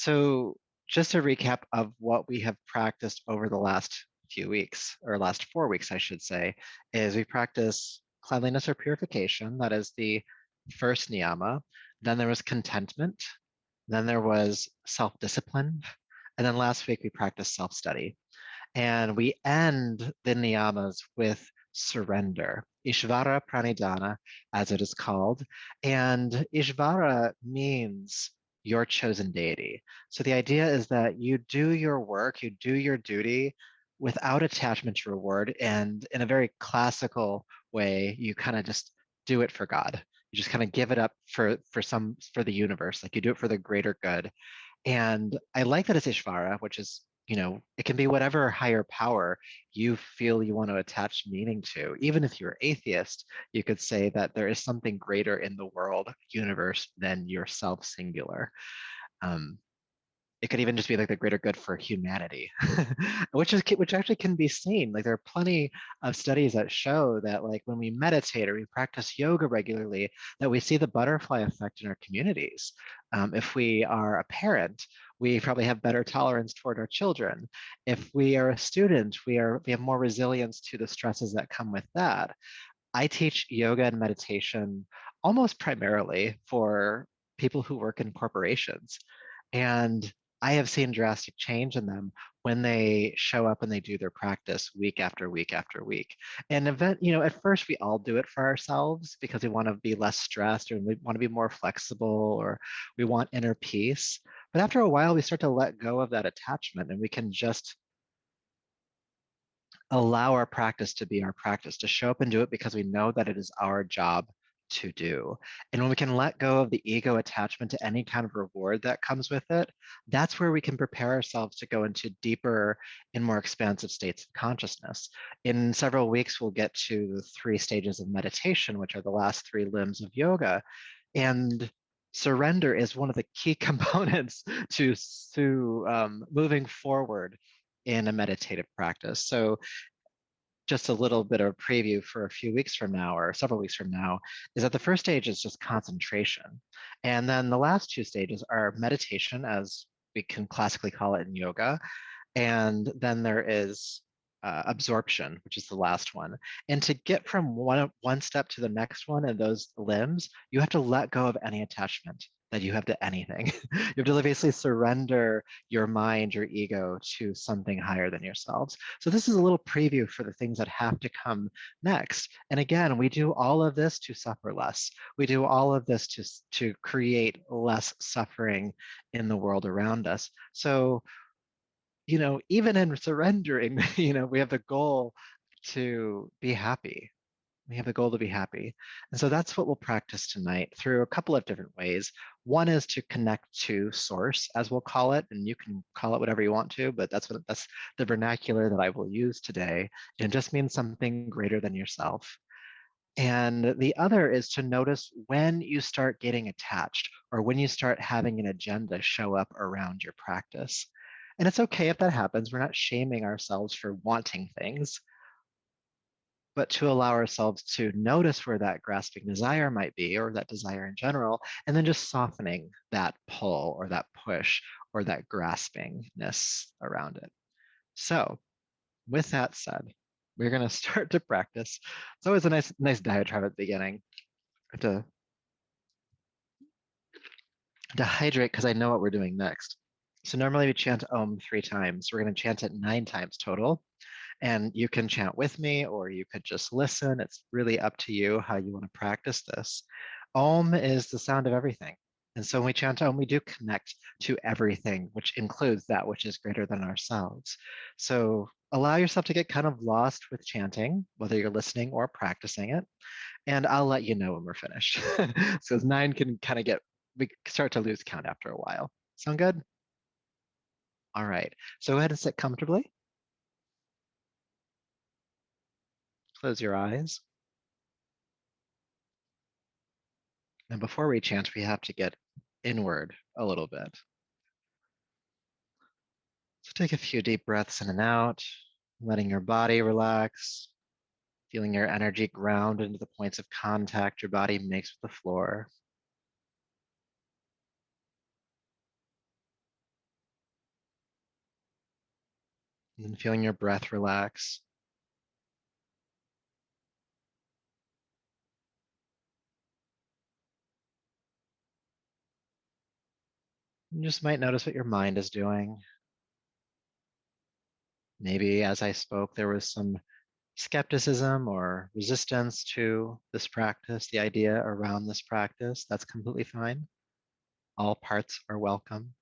So, just a recap of what we have practiced over the last few weeks, or last 4 weeks, I should say, is we practice cleanliness or purification. That is the first niyama. Then there was contentment. Then there was self-discipline. And then last week we practiced self-study. And we end the niyamas with surrender, Ishvara Pranidhana, as it is called. And Ishvara means your chosen deity. So the idea is that you do your work, you do your duty without attachment to reward. And in a very classical way, you kind of just do it for God. You just kind of give it up for the universe, like you do it for the greater good. And I like that it's Ishvara, which is, it can be whatever higher power you feel you want to attach meaning to. Even if you're atheist, you could say that there is something greater in the world, universe, than yourself singular. Um, it could even just be like the greater good for humanity, which actually can be seen. Like there are plenty of studies that show that like when we meditate or we practice yoga regularly, that we see the butterfly effect in our communities. If we are a parent, we probably have better tolerance toward our children. If we are a student, we have more resilience to the stresses that come with that. I teach yoga and meditation almost primarily for people who work in corporations. And I have seen drastic change in them when they show up and they do their practice week after week after week. And at first we all do it for ourselves because we want to be less stressed or we want to be more flexible or we want inner peace. But after a while, we start to let go of that attachment and we can just allow our practice to be our practice, to show up and do it because we know that it is our job to do. And when we can let go of the ego attachment to any kind of reward that comes with it, that's where we can prepare ourselves to go into deeper and more expansive states of consciousness. In several weeks, we'll get to the 3 stages of meditation, which are the last 3 limbs of yoga. And surrender is one of the key components to moving forward in a meditative practice. So just a little bit of a preview for a few weeks from now or several weeks from now is that the first stage is just concentration. And then the last 2 stages are meditation, as we can classically call it in yoga. And then there is absorption, which is the last one. And to get from one step to the next one in those limbs, you have to let go of any attachment that you have to anything. You have to basically surrender your mind, your ego to something higher than yourselves. So this is a little preview for the things that have to come next. And again, we do all of this to suffer less. We do all of this to create less suffering in the world around us. So even in surrendering, we have the goal to be happy. We have the goal to be happy. And so that's what we'll practice tonight through a couple of different ways. One is to connect to source, as we'll call it, and you can call it whatever you want to, but that's the vernacular that I will use today. It just means something greater than yourself. And the other is to notice when you start getting attached or when you start having an agenda show up around your practice. And it's okay if that happens. We're not shaming ourselves for wanting things, but to allow ourselves to notice where that grasping desire might be, or that desire in general, and then just softening that pull or that push or that graspingness around it. So, with that said, we're going to start to practice. It's always a nice diatribe at the beginning to hydrate because I know what we're doing next. So normally we chant Om 3 times. We're going to chant it 9 times total. And you can chant with me or you could just listen. It's really up to you how you want to practice this. Om is the sound of everything. And so when we chant Om, we do connect to everything, which includes that which is greater than ourselves. So allow yourself to get kind of lost with chanting, whether you're listening or practicing it. And I'll let you know when we're finished. So 9 can kind of we start to lose count after a while. Sound good? All right. So go ahead and sit comfortably. Close your eyes. And before we chant, we have to get inward a little bit. So take a few deep breaths in and out, letting your body relax, feeling your energy ground into the points of contact your body makes with the floor. And feeling your breath relax. You just might notice what your mind is doing. Maybe as I spoke, there was some skepticism or resistance to this practice, the idea around this practice. That's completely fine. All parts are welcome.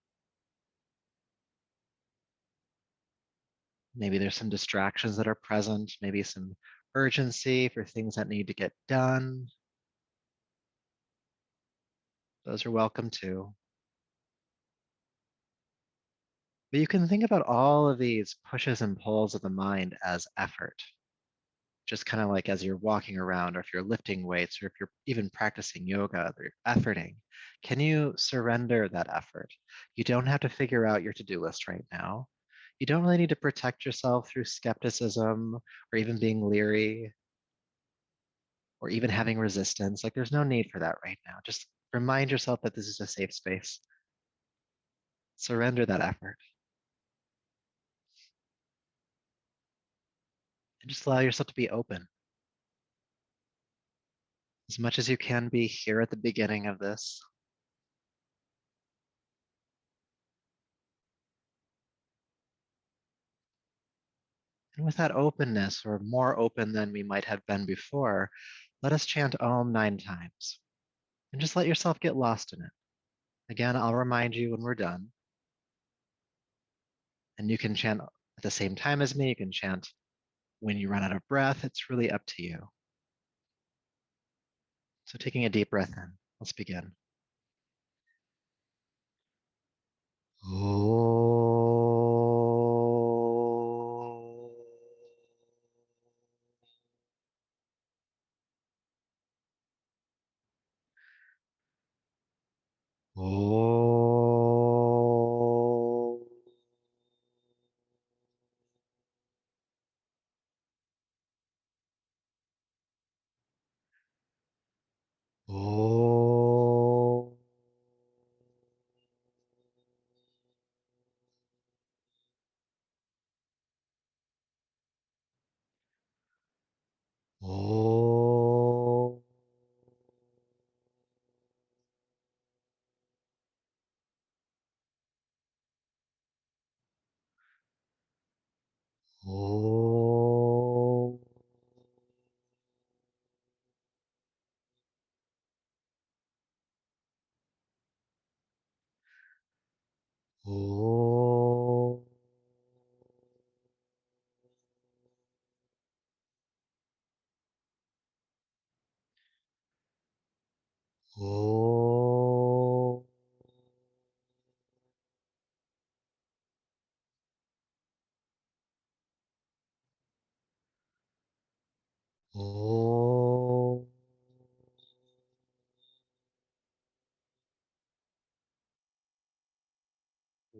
Maybe there's some distractions that are present, maybe some urgency for things that need to get done. Those are welcome too. But you can think about all of these pushes and pulls of the mind as effort, just kind of like as you're walking around, or if you're lifting weights, or if you're even practicing yoga, or you're efforting. Can you surrender that effort? You don't have to figure out your to-do list right now. You don't really need to protect yourself through skepticism or even being leery or even having resistance. Like there's no need for that right now. Just remind yourself that this is a safe space. Surrender that effort and just allow yourself to be open as much as you can be here at the beginning of this. And with that openness, or more open than we might have been before, let us chant Om 9 times and just let yourself get lost in it. Again, I'll remind you when we're done, and you can chant at the same time as me. You can chant when you run out of breath. It's really up to you. So, taking a deep breath in, let's begin.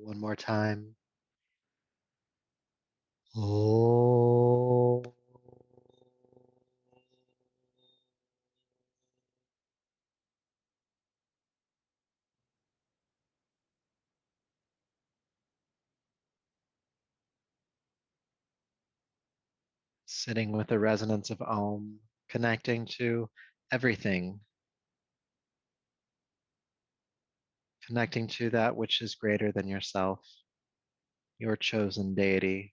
One more time. Oh. Sitting with the resonance of Om, connecting to everything, connecting to that which is greater than yourself, your chosen deity,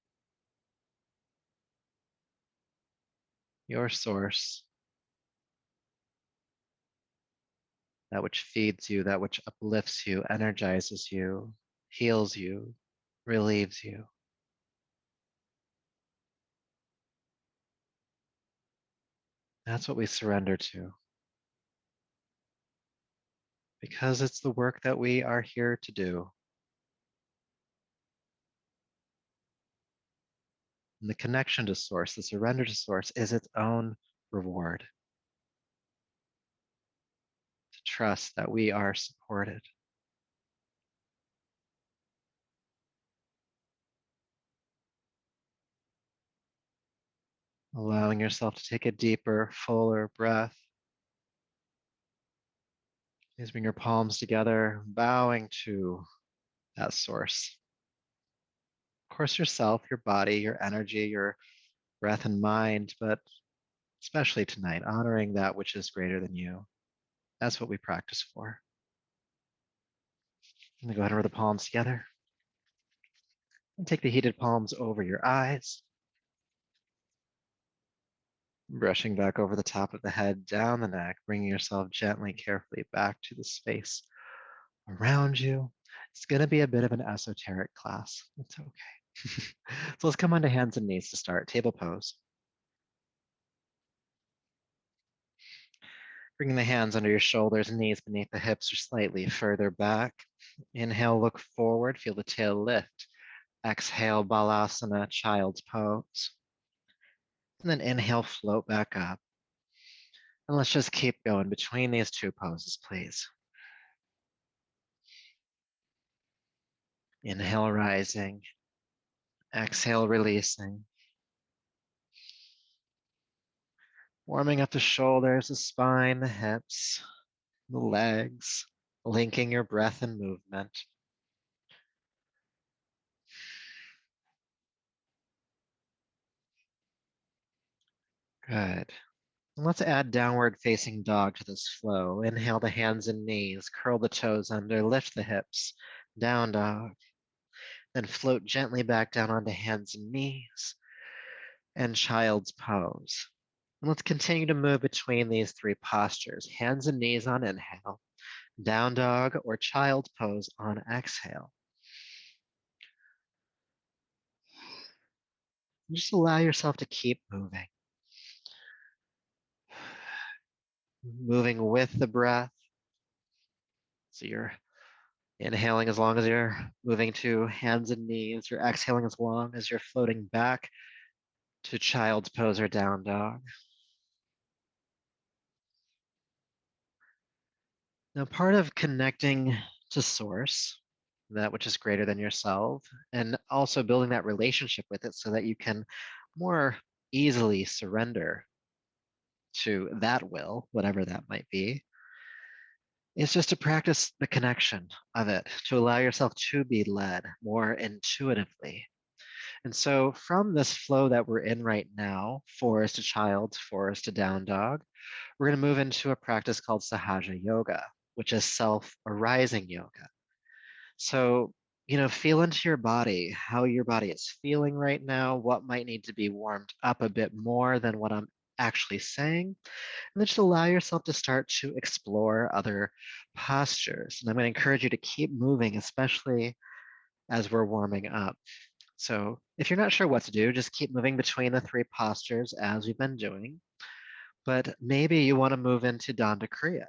your source, that which feeds you, that which uplifts you, energizes you, heals you, relieves you. That's what we surrender to because it's the work that we are here to do. And the connection to source, the surrender to source, is its own reward. To trust that we are supported. Allowing yourself to take a deeper, fuller breath. Please bring your palms together, bowing to that source. Of course, yourself, your body, your energy, your breath and mind, but especially tonight, honoring that which is greater than you. That's what we practice for. I'm gonna go ahead and rub the palms together. And take the heated palms over your eyes. Brushing back over the top of the head, down the neck, bringing yourself gently, carefully back to the space around you. It's going to be a bit of an esoteric class. It's okay. So let's come onto hands and knees to start. Table pose. Bringing the hands under your shoulders, knees beneath the hips or slightly further back. Inhale, look forward, feel the tail lift. Exhale, balasana, child's pose. And then inhale, float back up. And let's just keep going between these two poses, please. Inhale, rising. Exhale, releasing. Warming up the shoulders, the spine, the hips, the legs, linking your breath and movement. Good. And let's add downward facing dog to this flow. Inhale the hands and knees, curl the toes under, lift the hips, down dog. Then float gently back down onto hands and knees and child's pose. And let's continue to move between these three postures. Hands and knees on inhale, down dog or child's pose on exhale. Just allow yourself to keep moving. Moving with the breath. So you're inhaling as long as you're moving to hands and knees. You're exhaling as long as you're floating back to child's pose or down dog. Now, part of connecting to source, that which is greater than yourself, and also building that relationship with it so that you can more easily surrender to that will, whatever that might be, is just to practice the connection of it, to allow yourself to be led more intuitively. And so from this flow that we're in right now, forest to child, forest to down dog, we're going to move into a practice called Sahaja Yoga, which is self-arising yoga. So, feel into your body, how your body is feeling right now, what might need to be warmed up a bit more than what I'm actually saying. And then just allow yourself to start to explore other postures. And I'm going to encourage you to keep moving, especially as we're warming up. So if you're not sure what to do, just keep moving between the three postures as we've been doing. But maybe you want to move into Danda Kriya.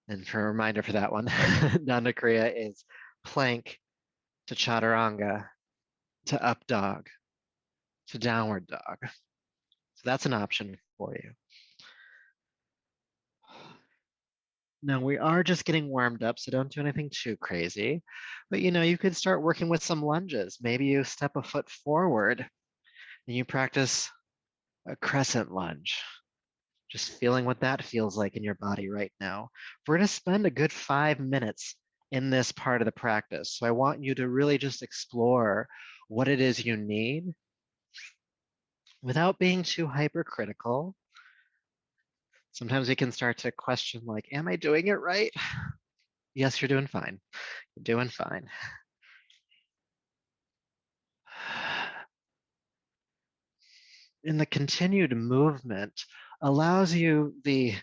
And for a reminder for that one, Danda Kriya is plank to chaturanga to up dog to downward dog. So that's an option for you. Now we are just getting warmed up, so don't do anything too crazy. But you could start working with some lunges. Maybe you step a foot forward and you practice a crescent lunge. Just feeling what that feels like in your body right now. We're going to spend a good 5 minutes in this part of the practice. So I want you to really just explore what it is you need without being too hypercritical. Sometimes we can start to question, like, am I doing it right? Yes, you're doing fine. You're doing fine. And the continued movement allows you the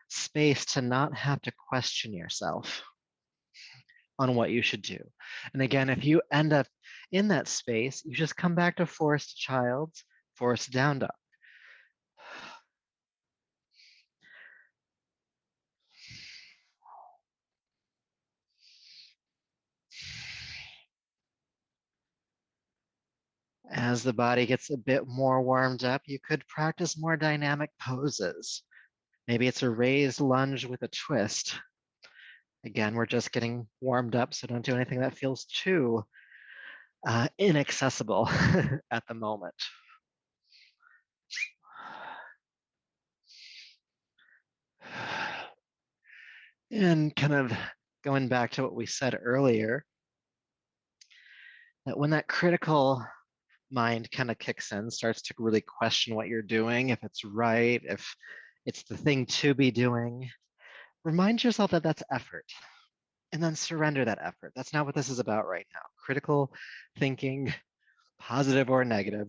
space to not have to question yourself on what you should do. And again, if you end up in that space, you just come back to forest to child's, forest down dog. As the body gets a bit more warmed up, you could practice more dynamic poses. Maybe it's a raised lunge with a twist. Again, we're just getting warmed up, so don't do anything that feels too inaccessible at the moment. And kind of going back to what we said earlier, That when that critical mind kind of kicks in, starts to really question what you're doing, if it's right, if it's the thing to be doing, remind yourself that that's effort and then surrender that effort. That's not what this is about right now. Critical thinking, positive or negative,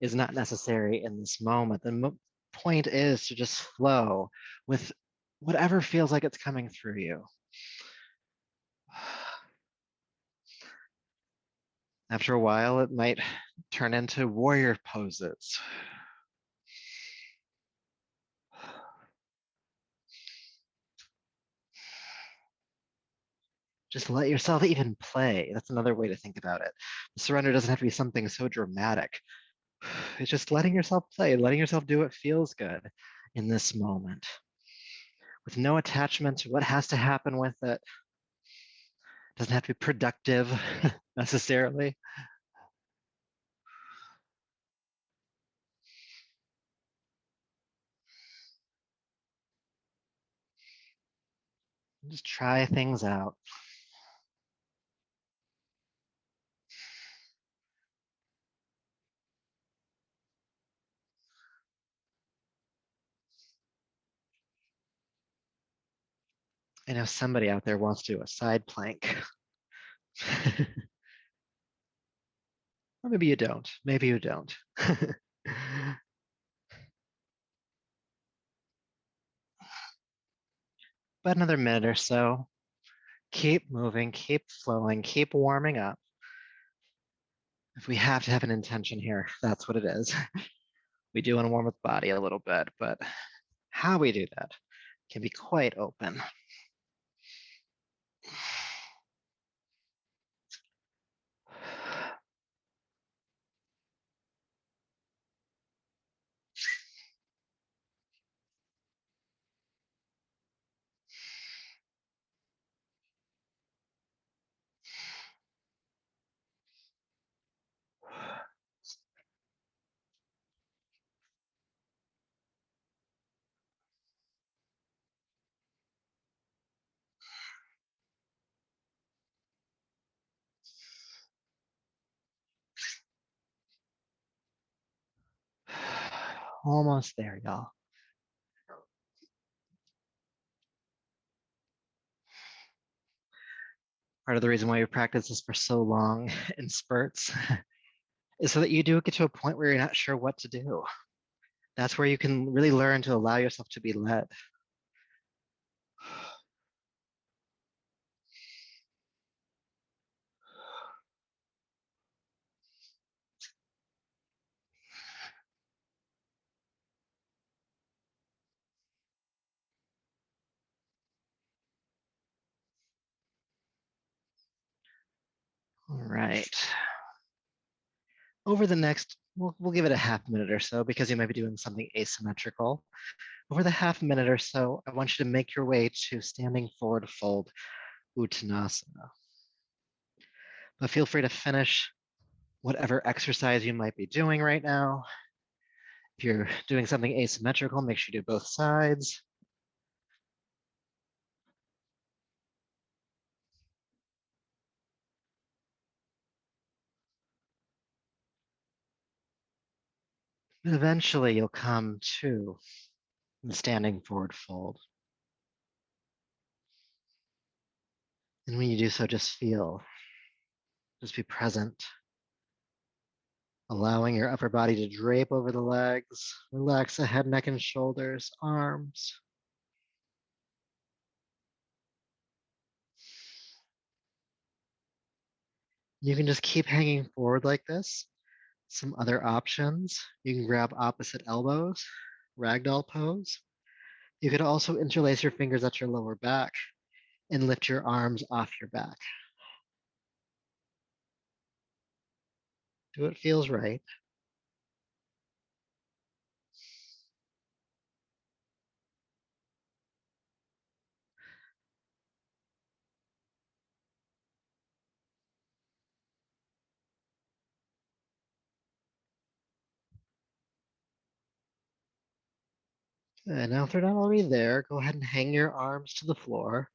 is not necessary in this moment. The point is to just flow with whatever feels like it's coming through you. After a while, it might turn into warrior poses. Just let yourself even play. That's another way to think about it. Surrender doesn't have to be something so dramatic. It's just letting yourself play, letting yourself do what feels good in this moment with no attachment to what has to happen with it. Doesn't have to be productive necessarily. Just try things out. I know somebody out there wants to do a side plank. Or maybe you don't. Maybe you don't. But another minute or so. Keep moving, keep flowing, keep warming up. If we have to have an intention here, that's what it is. We do want to warm up the body a little bit, but how we do that can be quite open. Almost there, y'all. Part of the reason why we practice this for so long in spurts is so that you do get to a point where you're not sure what to do. That's where you can really learn to allow yourself to be led. All right. Over the next, we'll give it a half minute or so because you might be doing something asymmetrical. Over the half minute or so, I want you to make your way to standing forward fold Uttanasana. But feel free to finish whatever exercise you might be doing right now. If you're doing something asymmetrical, make sure you do both sides. And eventually, you'll come to the standing forward fold. And when you do so, just feel, just be present, allowing your upper body to drape over the legs. Relax the head, neck, and shoulders, arms. You can just keep hanging forward like this. Some other options. You can grab opposite elbows, ragdoll pose. You could also interlace your fingers at your lower back and lift your arms off your back. Do what feels right. And now if they're not already there, go ahead and hang your arms to the floor.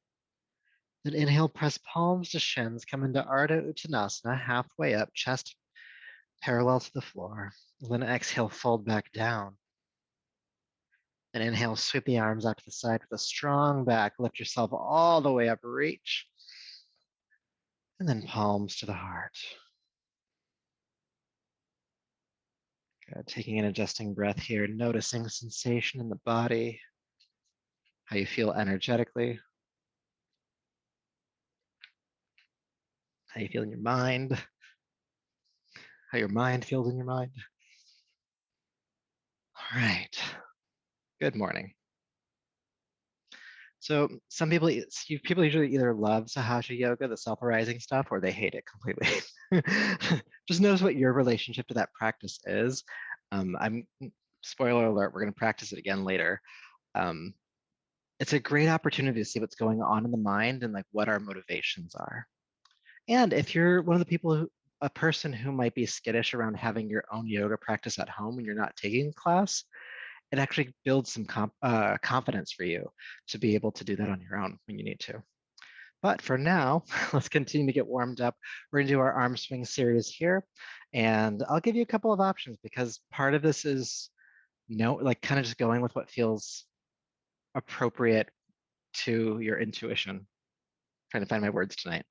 Then inhale, press palms to shins, come into Ardha Uttanasana, halfway up, chest parallel to the floor. Then exhale, fold back down. And inhale, sweep the arms out to the side with a strong back. Lift yourself all the way up, reach. And then palms to the heart. Good. Taking an adjusting breath here, noticing sensation in the body, how you feel energetically, how you feel in your mind, how your mind feels in your mind. All right. Good morning. So some people usually either love Sahasrara yoga, the self-arising stuff, or they hate it completely. Just notice what your relationship to that practice is. Spoiler alert, we're going to practice it again later. It's a great opportunity to see what's going on in the mind and like what our motivations are. And if you're one of the people a person who might be skittish around having your own yoga practice at home when you're not taking class, it actually builds some confidence for you to be able to do that on your own when you need to. But for now, let's continue to get warmed up. We're gonna do our arm swing series here. And I'll give you a couple of options because part of this is kind of just going with what feels appropriate to your intuition. Trying to find my words tonight.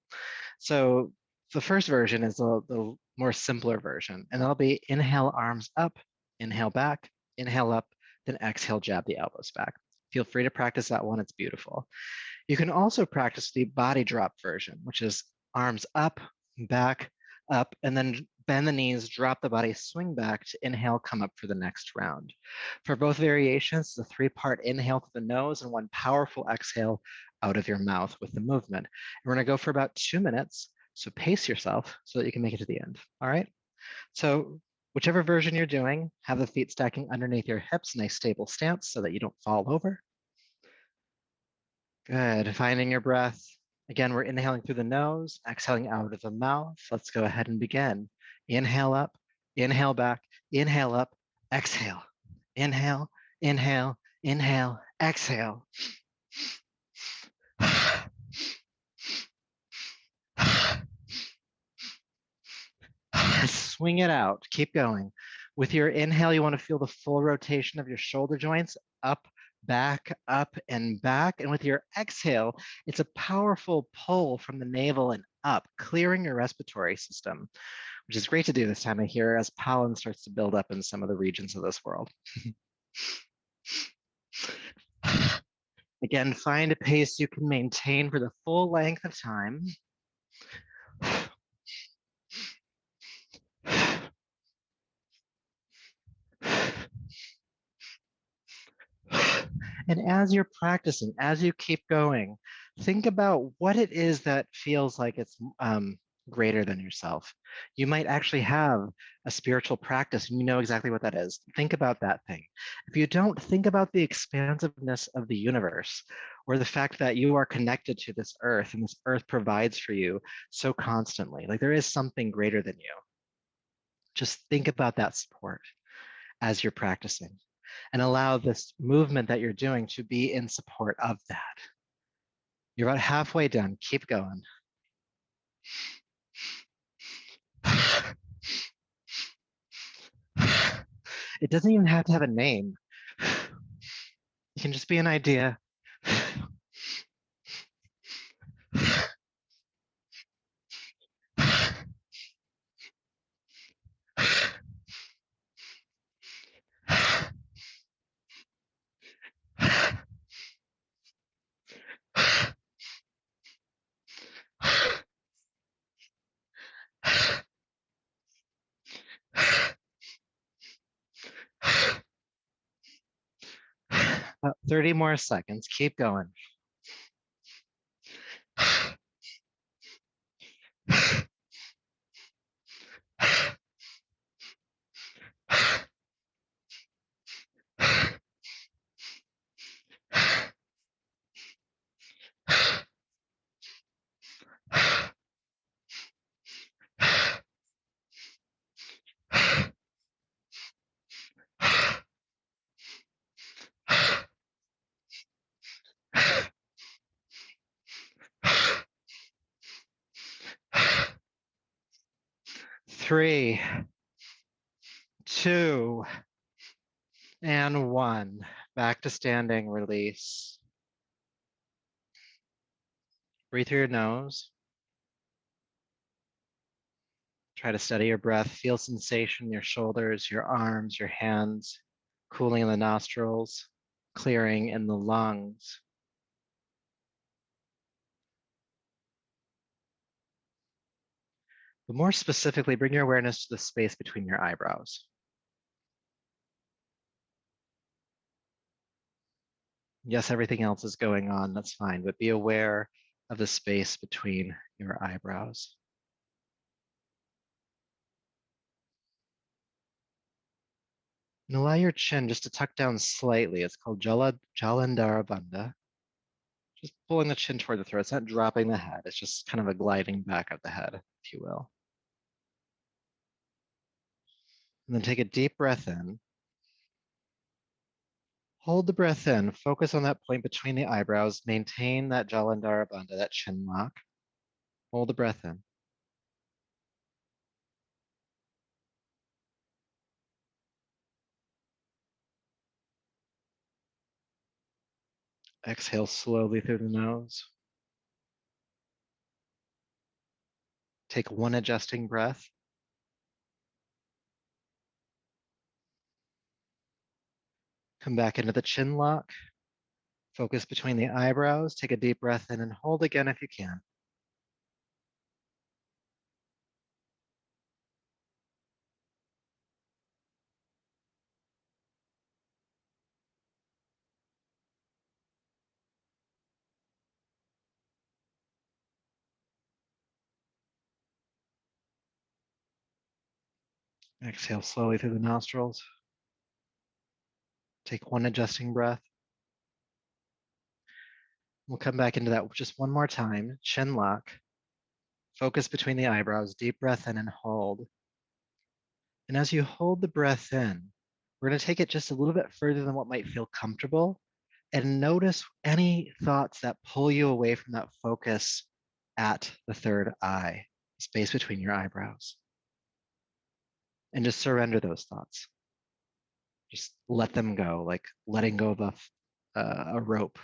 So the first version is the more simpler version, and that'll be inhale, arms up, inhale back, inhale up, then exhale, jab the elbows back. Feel free to practice that one, it's beautiful. You can also practice the body drop version, which is arms up, back, up, and then bend the knees, drop the body, swing back to inhale, come up for the next round. For both variations, it's a 3-part inhale through the nose and 1 powerful exhale out of your mouth with the movement. And we're gonna go for about 2 minutes, so pace yourself so that you can make it to the end, all right? So whichever version you're doing, have the feet stacking underneath your hips, nice stable stance so that you don't fall over. Good, finding your breath. Again, we're inhaling through the nose, exhaling out of the mouth. Let's go ahead and begin. Inhale up, inhale back, inhale up, exhale. Inhale, inhale, inhale, exhale. Swing it out, keep going. With your inhale, you want to feel the full rotation of your shoulder joints up, up, and back. And with your exhale, it's a powerful pull from the navel and up, clearing your respiratory system, which is great to do this time of year as pollen starts to build up in some of the regions of this world. Again, find a pace you can maintain for the full length of time. And as you're practicing, as you keep going, think about what it is that feels like it's greater than yourself. You might actually have a spiritual practice and you know exactly what that is. Think about that thing. If you don't, think about the expansiveness of the universe or the fact that you are connected to this earth and this earth provides for you so constantly. Like there is something greater than you. Just think about that support as you're practicing and allow this movement that you're doing to be in support of that. You're about halfway done. Keep going. It doesn't even have to have a name. It can just be an idea. About 30 more seconds. Keep going. 3, 2, and 1. Back to standing, release. Breathe through your nose. Try to steady your breath. Feel sensation in your shoulders, your arms, your hands, cooling in the nostrils, clearing in the lungs. But more specifically, bring your awareness to the space between your eyebrows. Yes, everything else is going on, that's fine, but be aware of the space between your eyebrows. And allow your chin just to tuck down slightly. It's called Jalandhara Bandha. Just pulling the chin toward the throat. It's not dropping the head. It's just kind of a gliding back of the head, if you will. And then take a deep breath in. Hold the breath in. Focus on that point between the eyebrows. Maintain that Jalandhara Bandha, that chin lock. Hold the breath in. Exhale slowly through the nose. Take one adjusting breath. Come back into the chin lock. Focus between the eyebrows. Take a deep breath in and hold again if you can. Exhale slowly through the nostrils. Take one adjusting breath. We'll come back into that just one more time. Chin lock. Focus between the eyebrows. Deep breath in and hold. And as you hold the breath in, we're going to take it just a little bit further than what might feel comfortable and notice any thoughts that pull you away from that focus at the third eye, space between your eyebrows. And just surrender those thoughts. Just let them go, like letting go of a rope.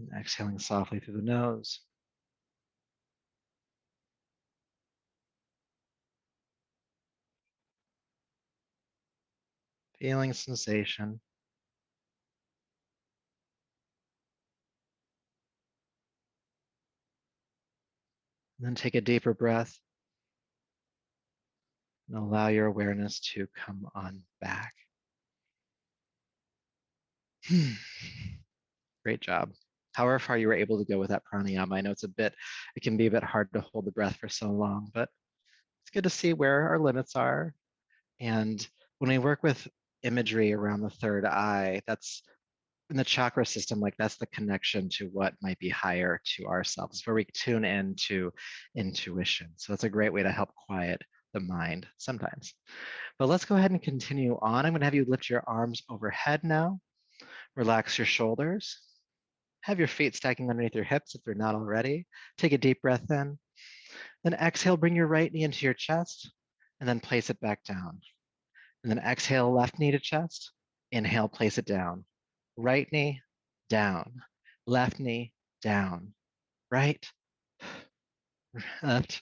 And exhaling softly through the nose. Feeling sensation. And then take a deeper breath and allow your awareness to come on back. Great job. However far you were able to go with that pranayama. I know it can be a bit hard to hold the breath for so long, but it's good to see where our limits are. And when we work with imagery around the third eye, that's in the chakra system, like that's the connection to what might be higher to ourselves, where we tune into intuition. So that's a great way to help quiet the mind sometimes. But let's go ahead and continue on. I'm going to have you lift your arms overhead now. Relax your shoulders. Have your feet stacking underneath your hips if they're not already. Take a deep breath in. Then exhale, bring your right knee into your chest, and then place it back down. And then exhale, left knee to chest. Inhale, place it down. Right knee, down. Left knee, down. Right, left.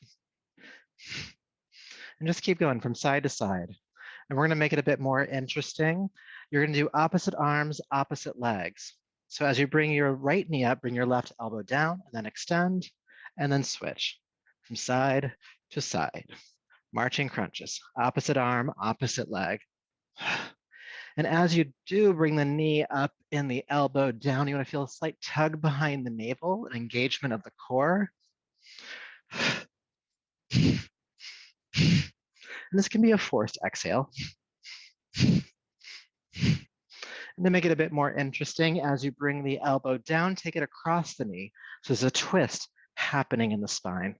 And just keep going from side to side. And we're going to make it a bit more interesting. You're going to do opposite arms, opposite legs. So as you bring your right knee up, bring your left elbow down, and then extend, and then switch from side to side. Marching crunches, opposite arm, opposite leg. And as you do, bring the knee up and the elbow down. You want to feel a slight tug behind the navel, an engagement of the core. And this can be a forced exhale. And to make it a bit more interesting, as you bring the elbow down, take it across the knee. So there's a twist happening in the spine.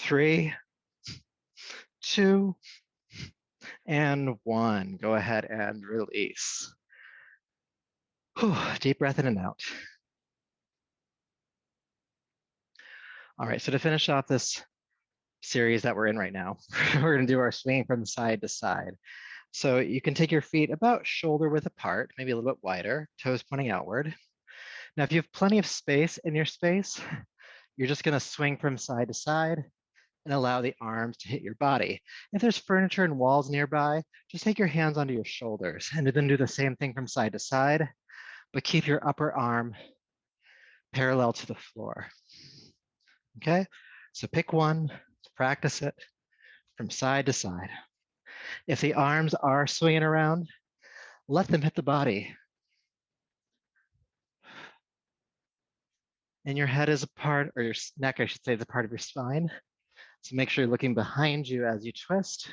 3, 2, and 1. Go ahead and release. Whew, deep breath in and out. All right, so to finish off this series that we're in right now, we're gonna do our swinging from side to side. So you can take your feet about shoulder width apart, maybe a little bit wider, toes pointing outward. Now, if you have plenty of space in your space, you're just gonna swing from side to side and allow the arms to hit your body. If there's furniture and walls nearby, just take your hands onto your shoulders and then do the same thing from side to side, but keep your upper arm parallel to the floor. Okay, so pick one, practice it from side to side. If the arms are swinging around, let them hit the body. And your head is a part, or your neck, I should say, is a part of your spine. So make sure you're looking behind you as you twist.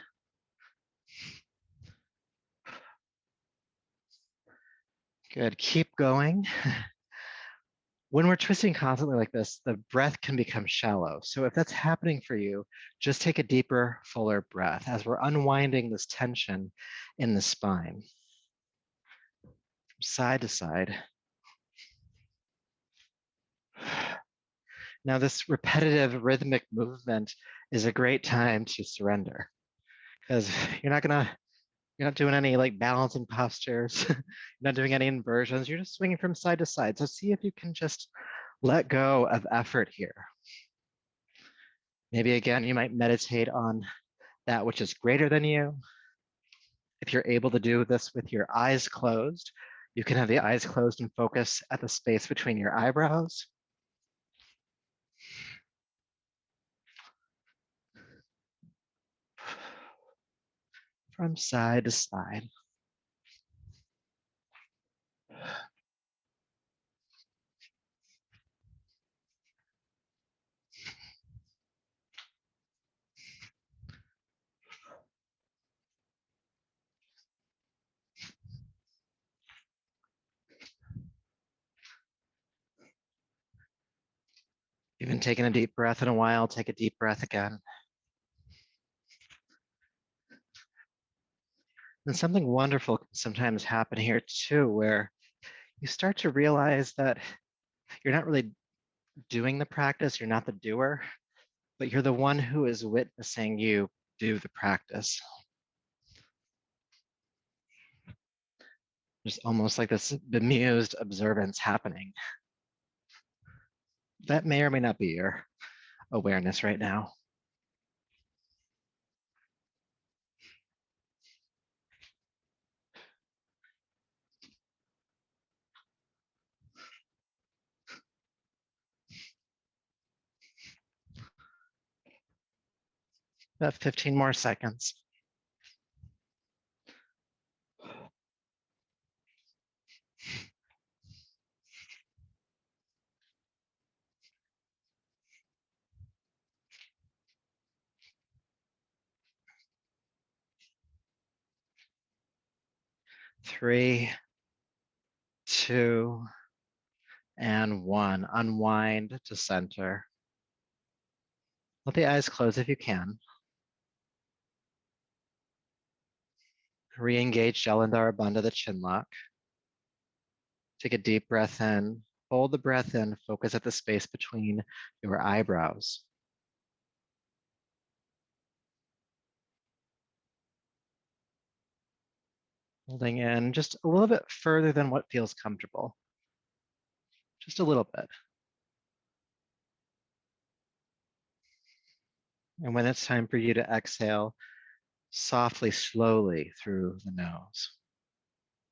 Good, keep going. When we're twisting constantly like this, the breath can become shallow. So if that's happening for you, just take a deeper, fuller breath as we're unwinding this tension in the spine. From side to side. Now, this repetitive rhythmic movement is a great time to surrender because you're not doing any like balancing postures. You're not doing any inversions. You're just swinging from side to side. So see if you can just let go of effort here. Maybe again, you might meditate on that which is greater than you. If you're able to do this with your eyes closed, you can have the eyes closed and focus at the space between your eyebrows. From side to side. You've been taking a deep breath in a while, take a deep breath again. And something wonderful can sometimes happen here too, where you start to realize that you're not really doing the practice, you're not the doer, but you're the one who is witnessing you do the practice. There's almost like this bemused observance happening. That may or may not be your awareness right now. About 15 more seconds. Three, 2, and 1. Unwind to center. Let the eyes close if you can. Re-engage Jalandhara Bandha, the chin lock. Take a deep breath in. Hold the breath in. Focus at the space between your eyebrows. Holding in just a little bit further than what feels comfortable. Just a little bit. And when it's time for you to exhale, softly, slowly through the nose.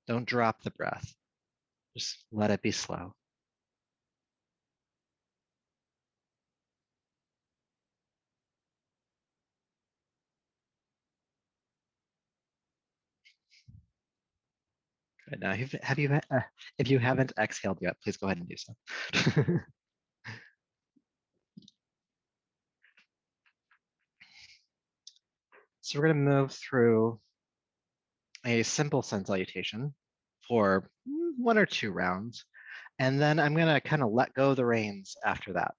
Don't drop the breath. Just let it be slow. Good. Now, if you haven't exhaled yet, please go ahead and do so. So we're going to move through a simple sun salutation for 1 or 2 rounds. And then I'm going to kind of let go the reins after that.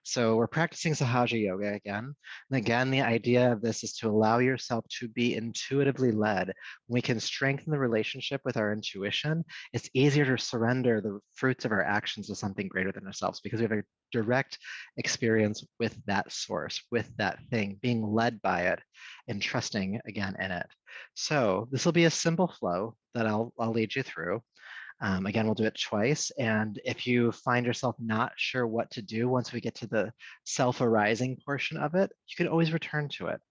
So we're practicing Sahaja Yoga again. And again, the idea of this is to allow yourself to be intuitively led. When we can strengthen the relationship with our intuition, it's easier to surrender the fruits of our actions to something greater than ourselves because we have a direct experience with that source, with that thing, being led by it and trusting again in it. So this will be a simple flow that I'll lead you through. Again, we'll do it twice. And if you find yourself not sure what to do once we get to the self-arising portion of it, you can always return to it.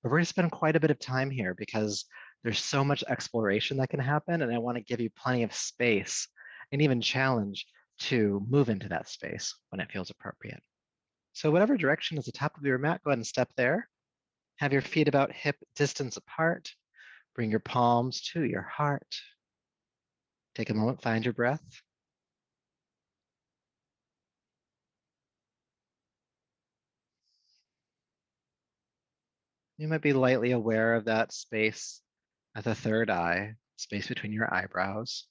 But we're going to spend quite a bit of time here because there's so much exploration that can happen. And I want to give you plenty of space and even challenge to move into that space when it feels appropriate. So whatever direction is the top of your mat, go ahead and step there. Have your feet about hip distance apart. Bring your palms to your heart. Take a moment, find your breath. You might be lightly aware of that space at the third eye, space between your eyebrows.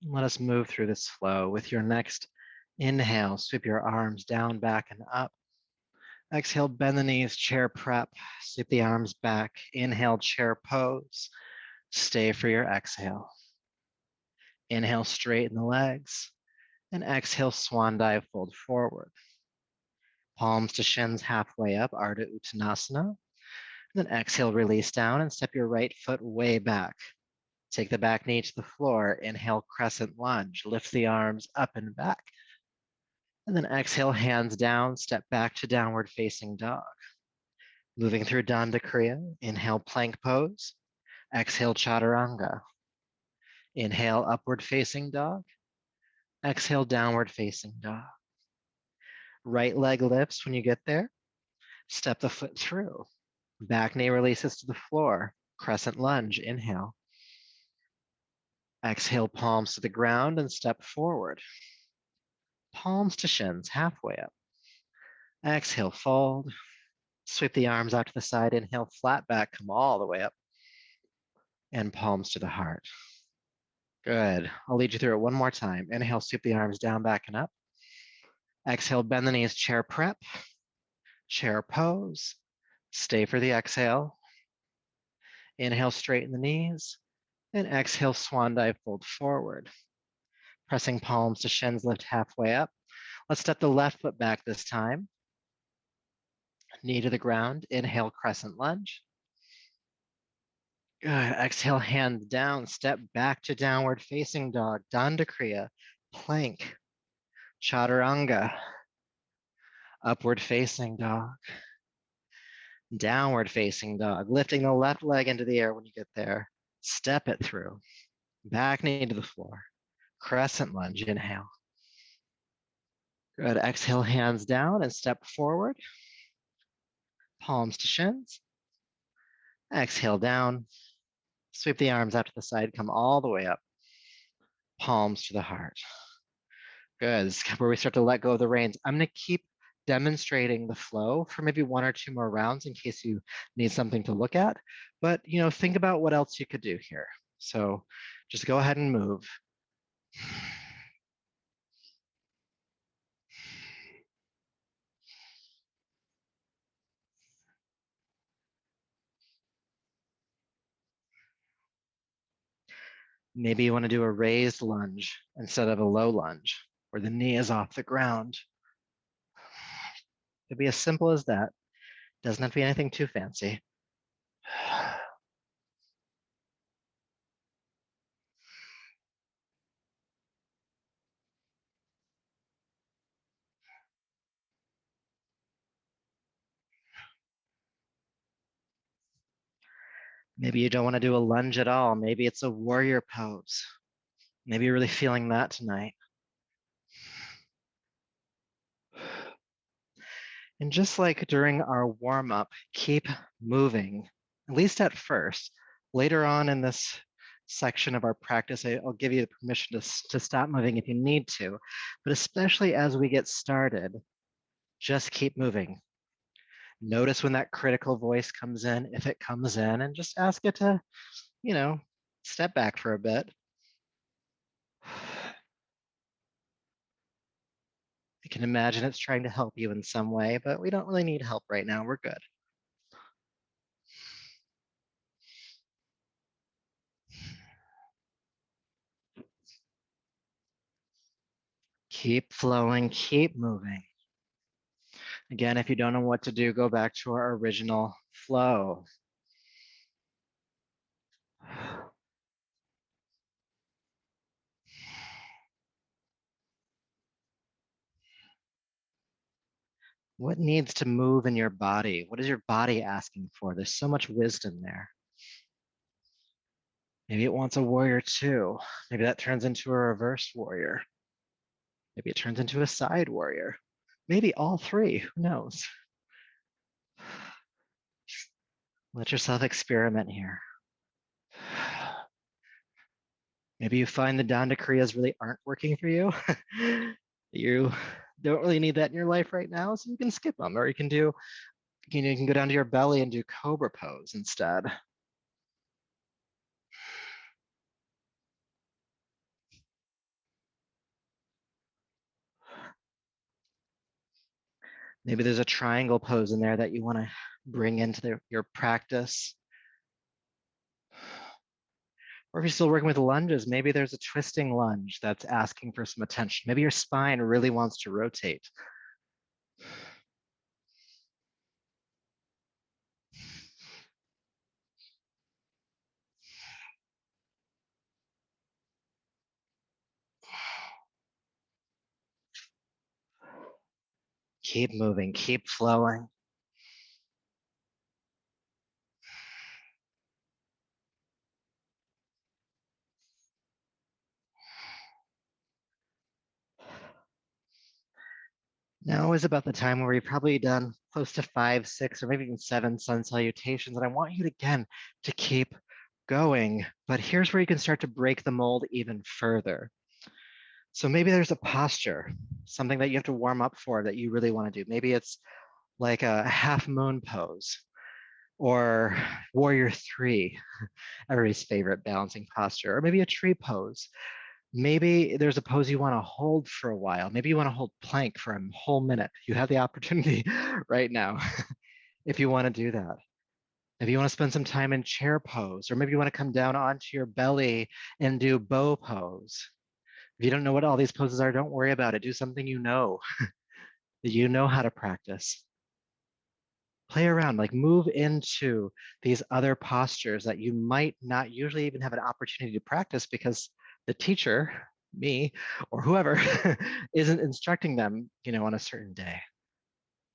Let us move through this flow. With your next inhale, sweep your arms down, back, and up. Exhale, bend the knees, chair prep, sweep the arms back. Inhale, chair pose. Stay for your exhale. Inhale, straighten the legs. And exhale, swan dive, fold forward. Palms to shins halfway up, Ardha Uttanasana. Then exhale, release down and step your right foot way back. Take the back knee to the floor. Inhale, crescent lunge. Lift the arms up and back. And then exhale, hands down, step back to downward facing dog. Moving through Danda Kriya. Inhale, plank pose. Exhale, chaturanga. Inhale, upward facing dog. Exhale, downward facing dog. Right leg lifts when you get there. Step the foot through. Back knee releases to the floor. Crescent lunge, inhale. Exhale, palms to the ground and step forward. Palms to shins, halfway up. Exhale, fold. Sweep the arms out to the side. Inhale, flat back, come all the way up. And palms to the heart. Good. I'll lead you through it one more time. Inhale, sweep the arms down, back, and up. Exhale, bend the knees, chair prep. Chair pose. Stay for the exhale. Inhale, straighten the knees. And exhale, swan dive, fold forward. Pressing palms to shins, lift halfway up. Let's step the left foot back this time. Knee to the ground. Inhale, crescent lunge. Good. Exhale, hands down. Step back to downward facing dog. Danda Kriya. Plank. Chaturanga. Upward facing dog. Downward facing dog. Lifting the left leg into the air when you get there. Step it through. Back knee to the floor. Crescent lunge. Inhale. Good. Exhale, hands down and step forward. Palms to shins. Exhale down. Sweep the arms out to the side. Come all the way up. Palms to the heart. Good. This is where we start to let go of the reins. I'm going to keep demonstrating the flow for maybe one or two more rounds in case you need something to look at. But, think about what else you could do here. So just go ahead and move. Maybe you want to do a raised lunge instead of a low lunge where the knee is off the ground. It could be as simple as that. Doesn't have to be anything too fancy. Maybe you don't want to do a lunge at all. Maybe it's a warrior pose. Maybe you're really feeling that tonight. And just like during our warm up, keep moving, at least at first. Later on in this section of our practice, I'll give you the permission to stop moving if you need to. But especially as we get started, just keep moving. Notice when that critical voice comes in, if it comes in, and just ask it to, Step back for a bit. I can imagine it's trying to help you in some way, but we don't really need help right now. We're good. Keep flowing, keep moving. Again, if you don't know what to do, go back to our original flow. What needs to move in your body? What is your body asking for? There's so much wisdom there. Maybe it wants a warrior two. Maybe that turns into a reverse warrior. Maybe it turns into a side warrior. Maybe all three. Who knows? Let yourself experiment here. Maybe you find the Danda Kriyas really aren't working for you. You don't really need that in your life right now, so you can skip them, or you can do, you can go down to your belly and do cobra pose instead. Maybe there's a triangle pose in there that you want to bring into your practice. Or if you're still working with lunges, maybe there's a twisting lunge that's asking for some attention. Maybe your spine really wants to rotate. Keep moving, keep flowing. Now is about the time where you've probably done close to 5, 6, or maybe even 7 sun salutations. And I want you again to keep going. But here's where you can start to break the mold even further. So maybe there's a posture, something that you have to warm up for that you really want to do. Maybe it's like a half moon pose or warrior three, everybody's favorite balancing posture, or maybe a tree pose. Maybe there's a pose you want to hold for a while. Maybe you want to hold plank for a whole minute. You have the opportunity right now if you want to do that. If you want to spend some time in chair pose, or maybe you want to come down onto your belly and do bow pose. If you don't know what all these poses are, don't worry about it. Do something you know that you know how to practice. Play around, like move into these other postures that you might not usually even have an opportunity to practice because the teacher, me, or whoever isn't instructing them, on a certain day.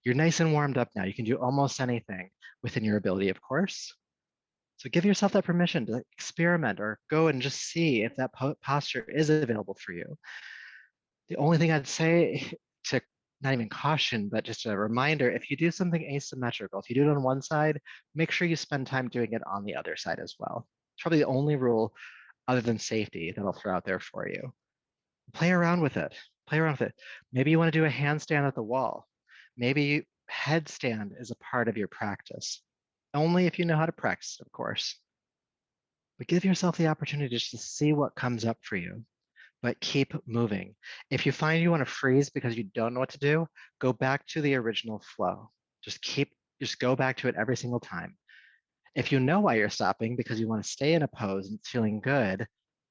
You're nice and warmed up now. You can do almost anything within your ability, of course. So give yourself that permission to experiment or go and just see if that posture is available for you. The only thing I'd say to not even caution, but just a reminder, if you do something asymmetrical, if you do it on one side, make sure you spend time doing it on the other side as well. It's probably the only rule other than safety that I'll throw out there for you. Play around with it. Play around with it. Maybe you want to do a handstand at the wall. Maybe headstand is a part of your practice. Only if you know how to practice, of course. But give yourself the opportunity just to see what comes up for you, but keep moving. If you find you want to freeze because you don't know what to do, go back to the original flow. Just go back to it every single time. If you know why you're stopping because you want to stay in a pose and it's feeling good,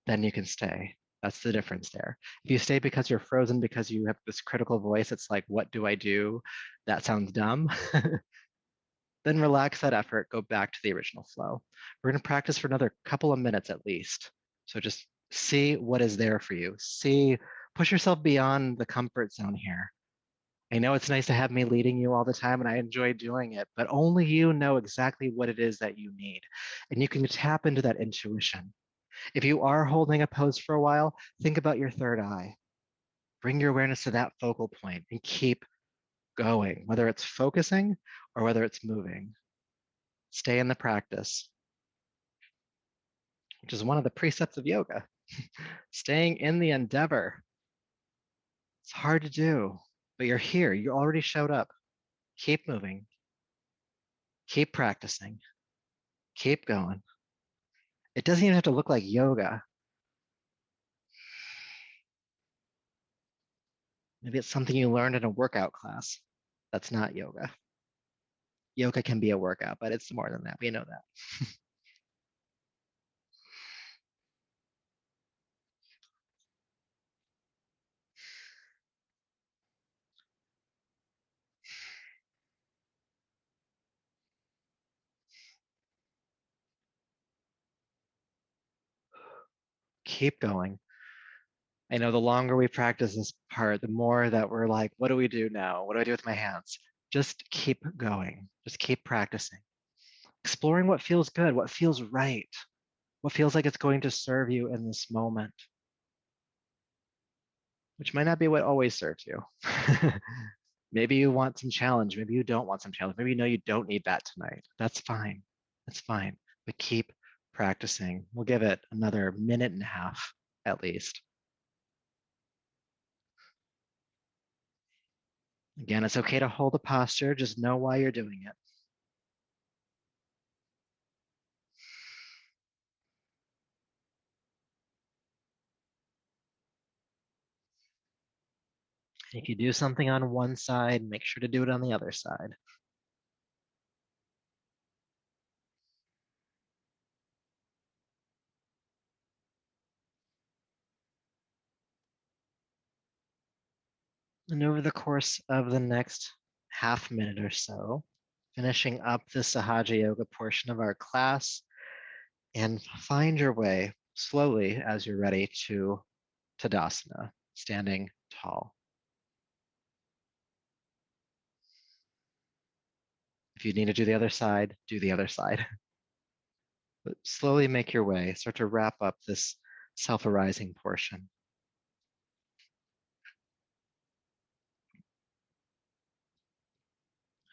then you can stay. That's the difference there. If you stay because you're frozen because you have this critical voice, it's like, what do I do? That sounds dumb. Then relax that effort, go back to the original flow. We're going to practice for another couple of minutes at least. So just see what is there for you. Push yourself beyond the comfort zone here. I know it's nice to have me leading you all the time and I enjoy doing it, but only you know exactly what it is that you need. And you can tap into that intuition. If you are holding a pose for a while, think about your third eye. Bring your awareness to that focal point and keep going, whether it's focusing or whether it's moving. Stay in the practice, which is one of the precepts of yoga. Staying in the endeavor. It's hard to do, but you're here. You already showed up. Keep moving. Keep practicing. Keep going. It doesn't even have to look like yoga. Maybe it's something you learned in a workout class. That's not yoga. Yoga can be a workout, but it's more than that. We know that. Keep going. I know the longer we practice this part, the more that we're like, what do we do now? What do I do with my hands? Just keep going. Just keep practicing. Exploring what feels good, what feels right, what feels like it's going to serve you in this moment, which might not be what always serves you. Maybe you want some challenge. Maybe you don't want some challenge. Maybe you know you don't need that tonight. That's fine. That's fine. But keep practicing. We'll give it another minute and a half at least. Again, it's okay to hold a posture. Just know why you're doing it. If you do something on one side, make sure to do it on the other side. And over the course of the next half minute or so, finishing up the Sahaja Yoga portion of our class, and find your way slowly as you're ready to Tadasana, standing tall. If you need to do the other side, do the other side. But slowly make your way, start to wrap up this self-arising portion.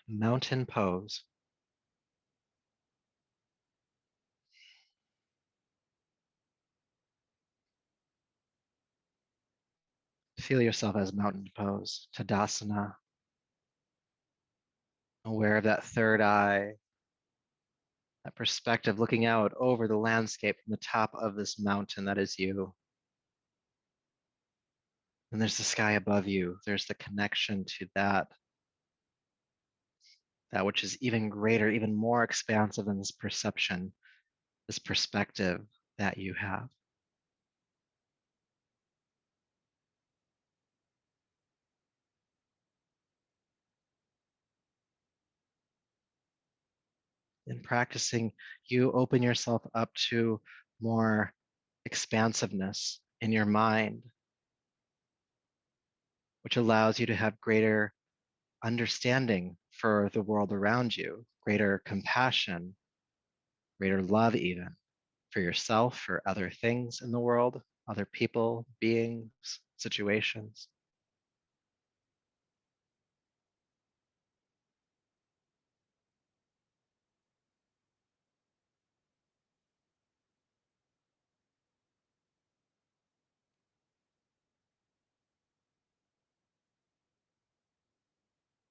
Mountain pose. Feel yourself as mountain pose, Tadasana, aware of that third eye, that perspective looking out over the landscape from the top of this mountain that is you. And there's the sky above you. There's the connection to that which is even greater, even more expansive than this perception, this perspective that you have. In practicing, you open yourself up to more expansiveness in your mind, which allows you to have greater understanding for the world around you, greater compassion, greater love, even for yourself, for other things in the world, other people, beings, situations.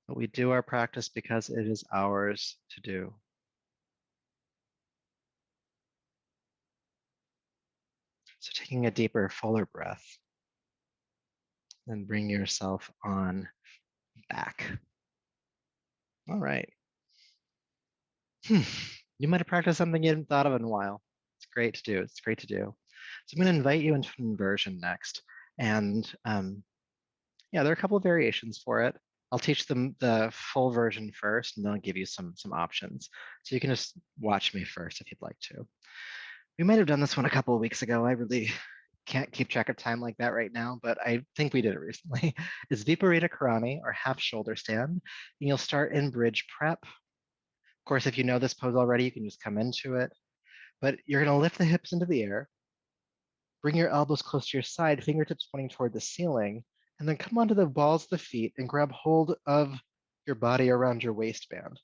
But we do our practice because it is ours to do. So taking a deeper, fuller breath, then bring yourself on back. All right. You might have practiced something you hadn't thought of in a while. It's great to do. It's great to do. So I'm going to invite you into inversion next. And yeah, there are a couple of variations for it. I'll teach them the full version first, and then I'll give you some options. So you can just watch me first if you'd like to. We might have done this one a couple of weeks ago. I really can't keep track of time like that right now, but I think we did it recently. It's Viparita Karani, or half shoulder stand. And you'll start in bridge prep. Of course, if you know this pose already, you can just come into it. But you're going to lift the hips into the air, bring your elbows close to your side, fingertips pointing toward the ceiling, and then come onto the balls of the feet and grab hold of your body around your waistband. And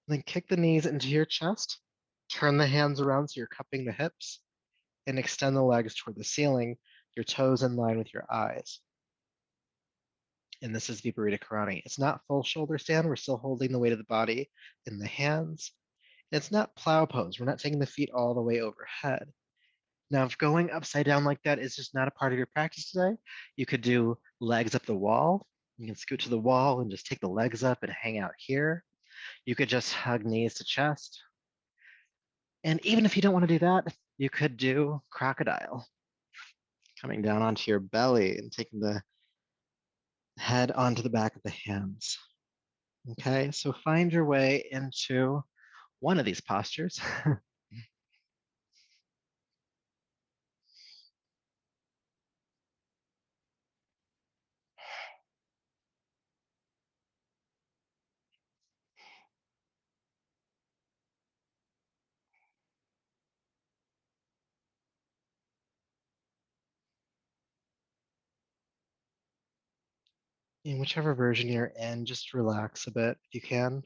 then kick the knees into your chest, turn the hands around so you're cupping the hips, and extend the legs toward the ceiling, your toes in line with your eyes. And this is Viparita Karani. It's not full shoulder stand. We're still holding the weight of the body in the hands. And it's not plow pose. We're not taking the feet all the way overhead. Now, if going upside down like that is just not a part of your practice today, you could do legs up the wall. You can scoot to the wall and just take the legs up and hang out here. You could just hug knees to chest. And even if you don't want to do that, you could do crocodile, coming down onto your belly and taking the head onto the back of the hands. Okay, so find your way into one of these postures. In whichever version you're in, just relax a bit if you can.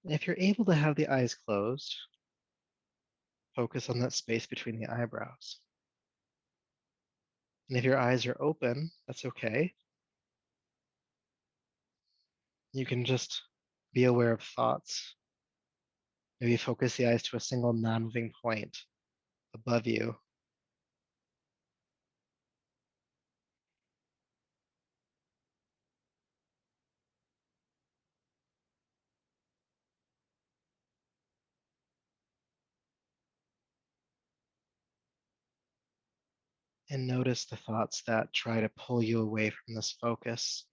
If you're able to have the eyes closed, focus on that space between the eyebrows. And if your eyes are open, that's okay. You can just be aware of thoughts. Maybe focus the eyes to a single non-moving point above you. And notice the thoughts that try to pull you away from this focus.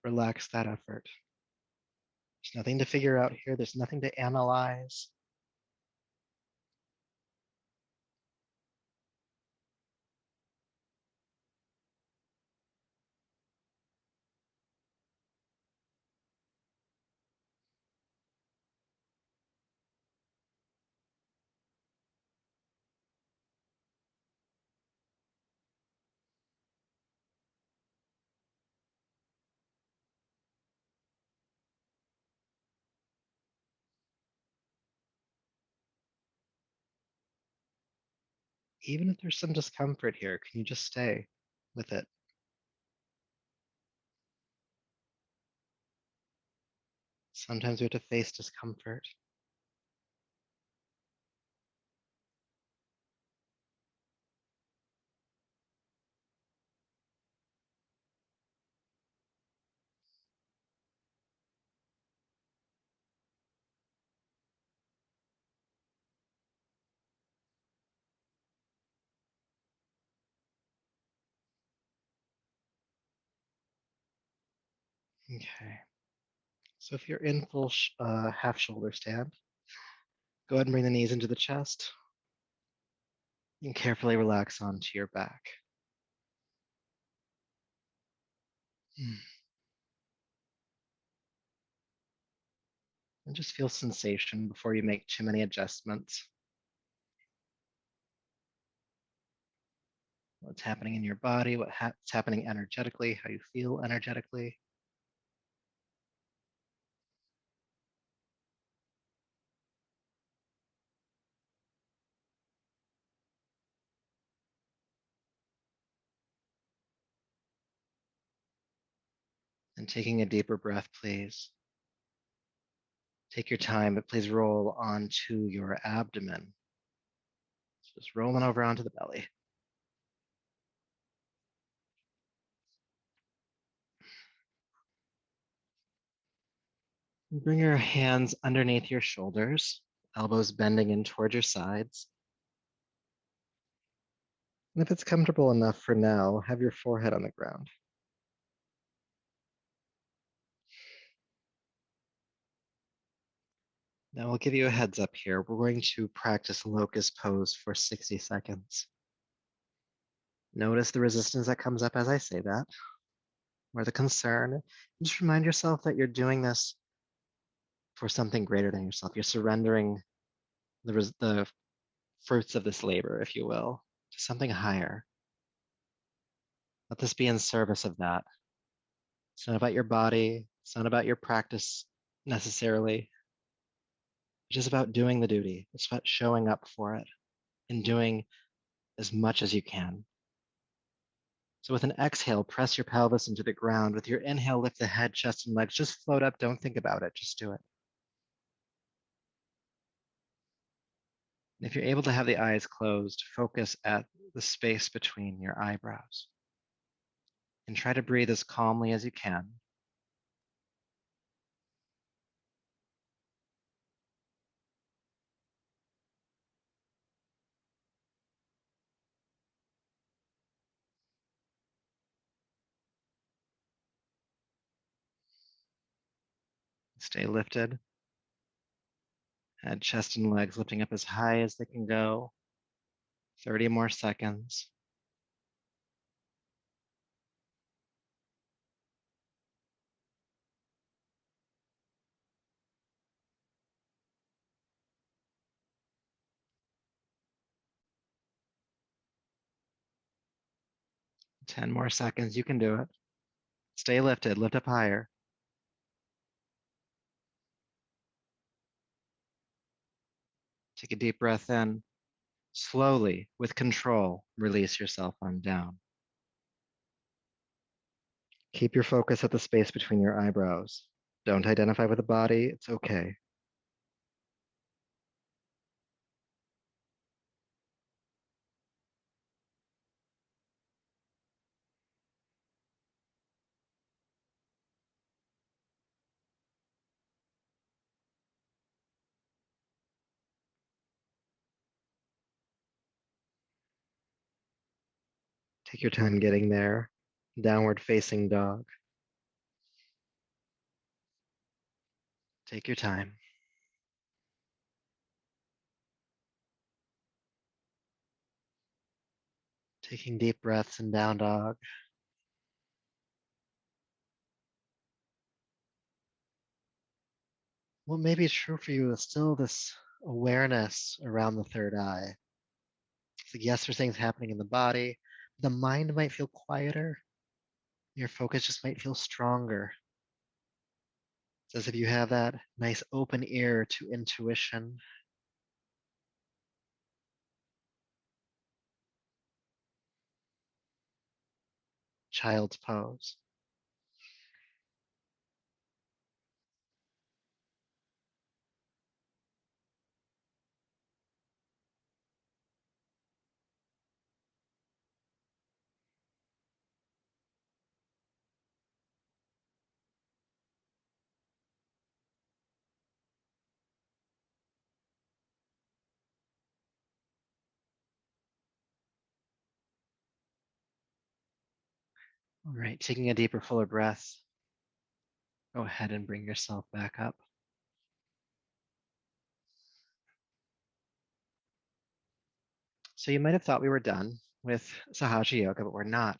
Relax that effort. There's nothing to figure out here. There's nothing to analyze. Even if there's some discomfort here, can you just stay with it? Sometimes we have to face discomfort. Okay. So if you're in full half shoulder stand, go ahead and bring the knees into the chest and carefully relax onto your back. And just feel sensation before you make too many adjustments. What's happening in your body, what's happening energetically, how you feel energetically. And taking a deeper breath, please. Take your time, but please roll onto your abdomen. Just rolling over onto the belly. Bring your hands underneath your shoulders, elbows bending in towards your sides. And if it's comfortable enough for now, have your forehead on the ground. Now I'll give you a heads up here. We're going to practice locust pose for 60 seconds. Notice the resistance that comes up as I say that, or the concern. And just remind yourself that you're doing this for something greater than yourself. You're surrendering the fruits of this labor, if you will, to something higher. Let this be in service of that. It's not about your body. It's not about your practice necessarily. It's just about doing the duty. It's about showing up for it and doing as much as you can. So with an exhale, press your pelvis into the ground. With your inhale, lift the head, chest, and legs. Just float up. Don't think about it. Just do it. And if you're able to have the eyes closed, focus at the space between your eyebrows. And try to breathe as calmly as you can. Stay lifted. Head, chest, and legs lifting up as high as they can go. 30 more seconds. Ten more seconds. You can do it. Stay lifted. Lift up higher. Take a deep breath in. Slowly, with control, release yourself on down. Keep your focus at the space between your eyebrows. Don't identify with the body. It's okay. Take your time getting there. Downward facing dog. Take your time. Taking deep breaths in down dog. What may be true for you is still this awareness around the third eye. It's like, yes, there's things happening in the body. The mind might feel quieter. Your focus just might feel stronger. It's as if you have that nice open ear to intuition. Child's pose. All right, taking a deeper, fuller breath. Go ahead and bring yourself back up. So you might have thought we were done with Sahaja Yoga, but we're not.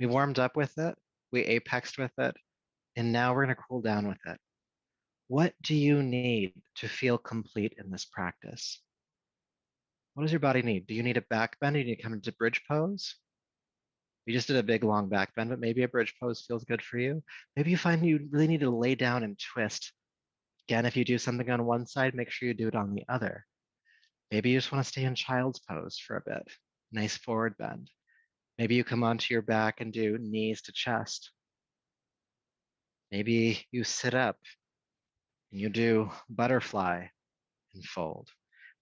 We warmed up with it, we apexed with it, and now we're going to cool down with it. What do you need to feel complete in this practice? What does your body need? Do you need a back bend? Do you need to come into bridge pose? We just did a big long back bend, but maybe a bridge pose feels good for you. Maybe you find you really need to lay down and twist. Again, if you do something on one side, make sure you do it on the other. Maybe you just want to stay in child's pose for a bit. Nice forward bend. Maybe you come onto your back and do knees to chest. Maybe you sit up and you do butterfly and fold.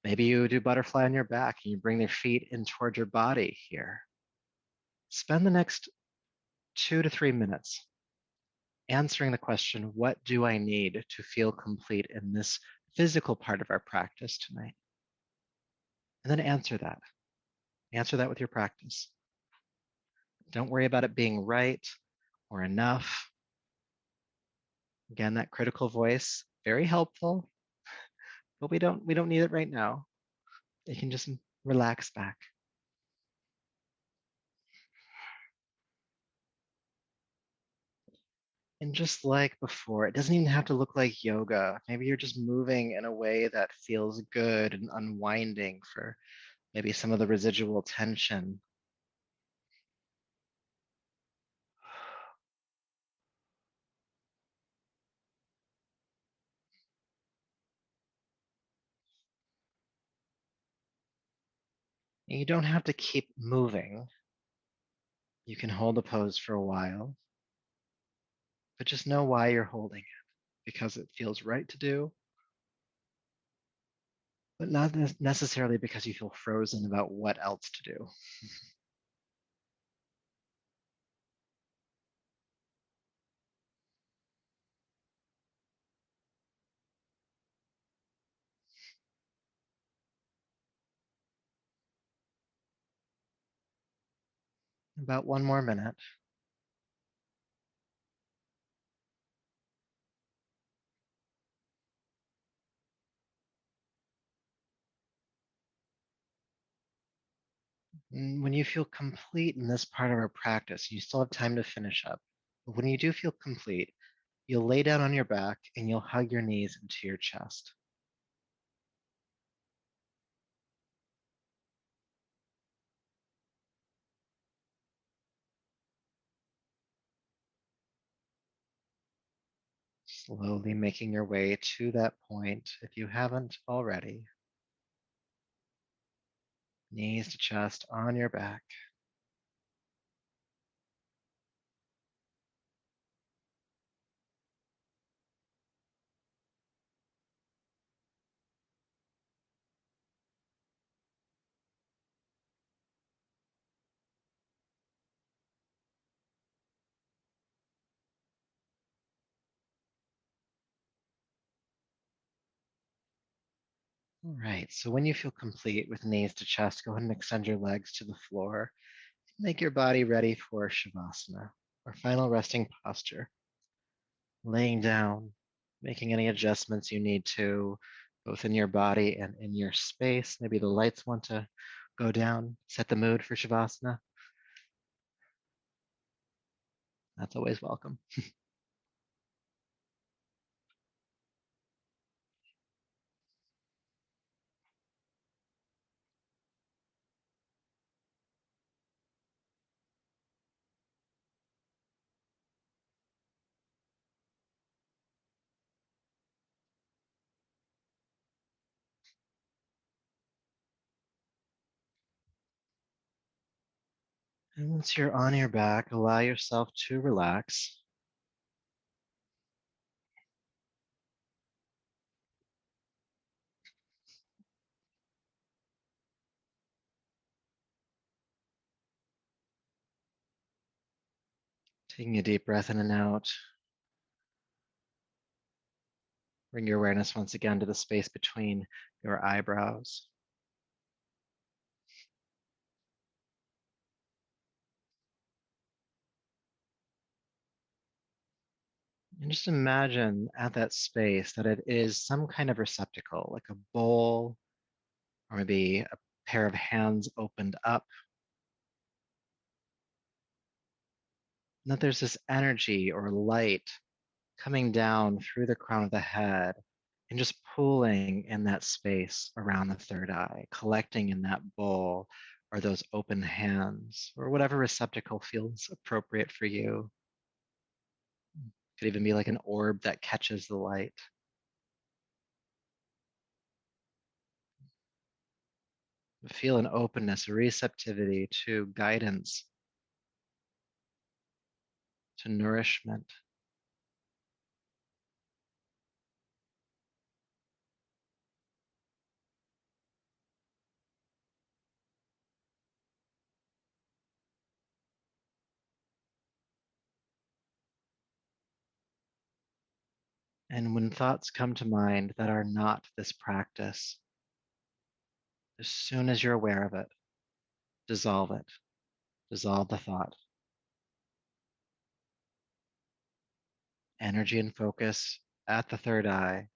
Maybe you do butterfly on your back and you bring your feet in toward your body here. Spend the next 2 to 3 minutes answering the question, what do I need to feel complete in this physical part of our practice tonight? And then answer that. Answer that with your practice. Don't worry about it being right or enough. Again, that critical voice, very helpful, but we don't need it right now. You can just relax back. And just like before, it doesn't even have to look like yoga. Maybe you're just moving in a way that feels good and unwinding for maybe some of the residual tension. And you don't have to keep moving. You can hold a pose for a while, but just know why you're holding it, because it feels right to do, but not necessarily because you feel frozen about what else to do. About one more minute. When you feel complete in this part of our practice, you still have time to finish up. But when you do feel complete, you'll lay down on your back and you'll hug your knees into your chest. Slowly making your way to that point if you haven't already. Knees to chest on your back. All right, so when you feel complete with knees to chest, go ahead and extend your legs to the floor. Make your body ready for Shavasana, our final resting posture. Laying down, making any adjustments you need to, both in your body and in your space. Maybe the lights want to go down, set the mood for Shavasana. That's always welcome. And once you're on your back, allow yourself to relax. Taking a deep breath in and out. Bring your awareness once again to the space between your eyebrows. And just imagine at that space that it is some kind of receptacle, like a bowl, or maybe a pair of hands opened up. And that there's this energy or light coming down through the crown of the head and just pooling in that space around the third eye, collecting in that bowl or those open hands or whatever receptacle feels appropriate for you. Could even be like an orb that catches the light. Feel an openness, a receptivity to guidance, to nourishment. And when thoughts come to mind that are not this practice, as soon as you're aware of it, dissolve it. Dissolve the thought. Energy and focus at the third eye.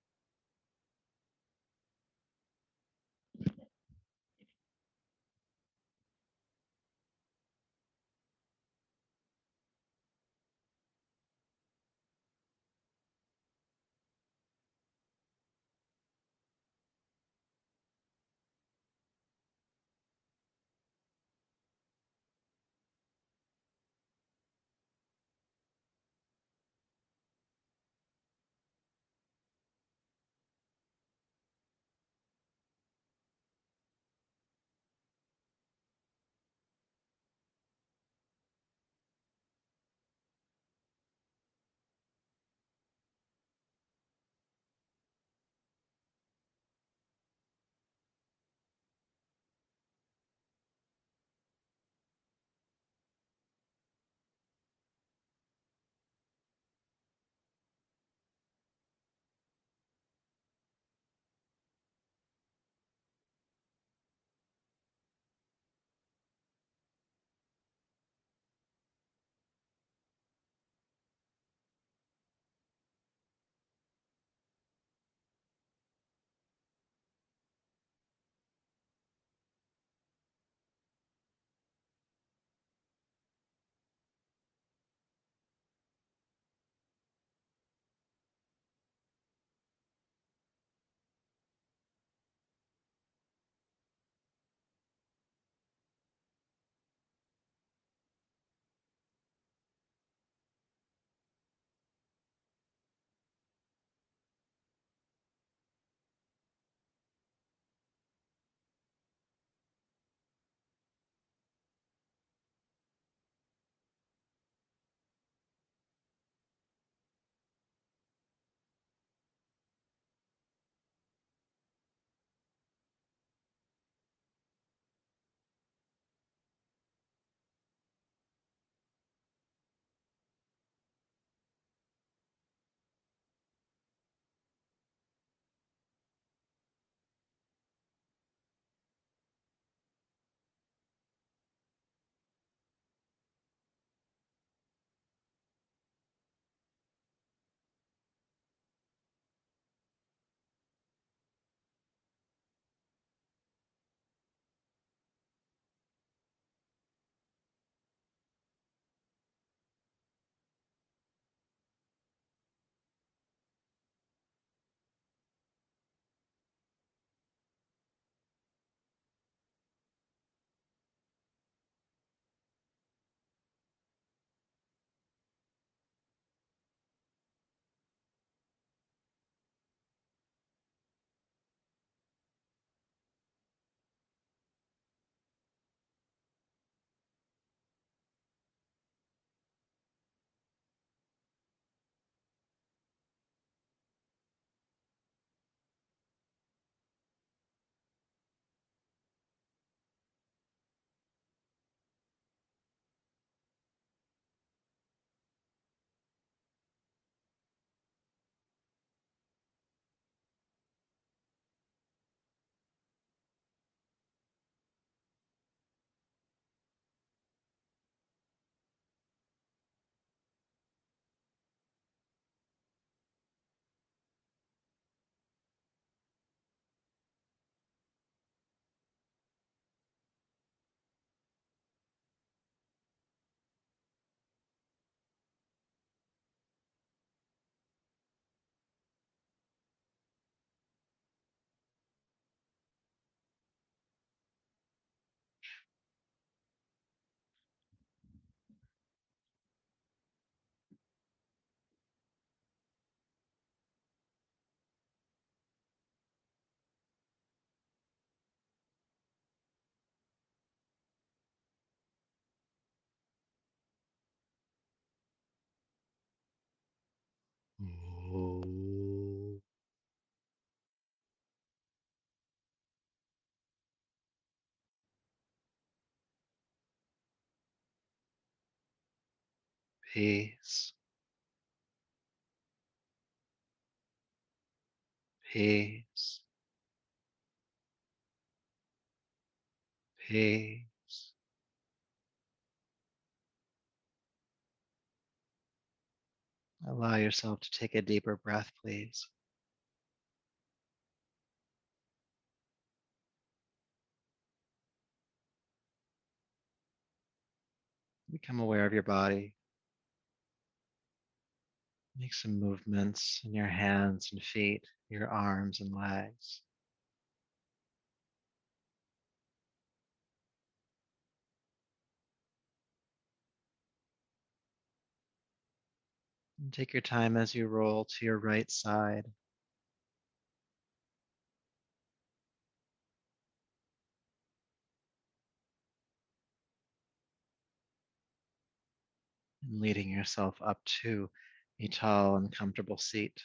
peace, peace, peace. Allow yourself to take a deeper breath, please. Become aware of your body. Make some movements in your hands and feet, your arms and legs. And take your time as you roll to your right side. And leading yourself up to a tall and comfortable seat.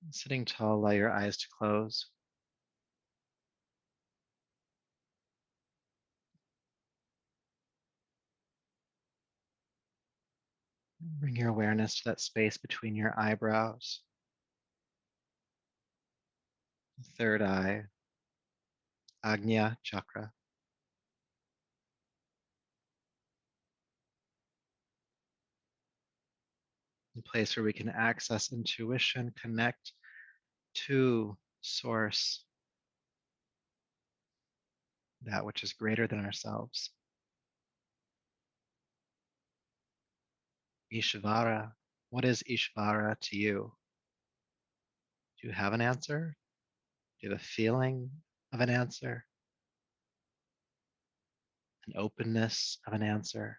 And sitting tall, allow your eyes to close. Bring your awareness to that space between your eyebrows, the third eye, Agnya chakra, the place where we can access intuition, connect to source, that which is greater than ourselves. Ishvara. What is Ishvara to you? Do you have an answer? Do you have a feeling of an answer? An openness of an answer?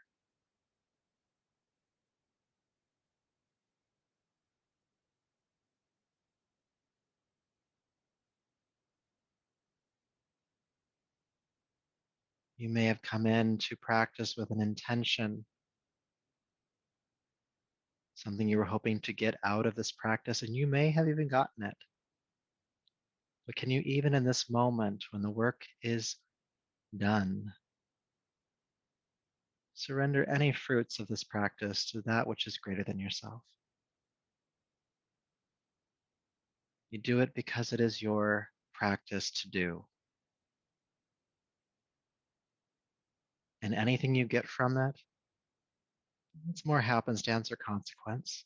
You may have come in to practice with an intention, something you were hoping to get out of this practice, and you may have even gotten it. But can you, even in this moment when the work is done, surrender any fruits of this practice to that which is greater than yourself? You do it because it is your practice to do. And anything you get from it, it's more happenstance or consequence.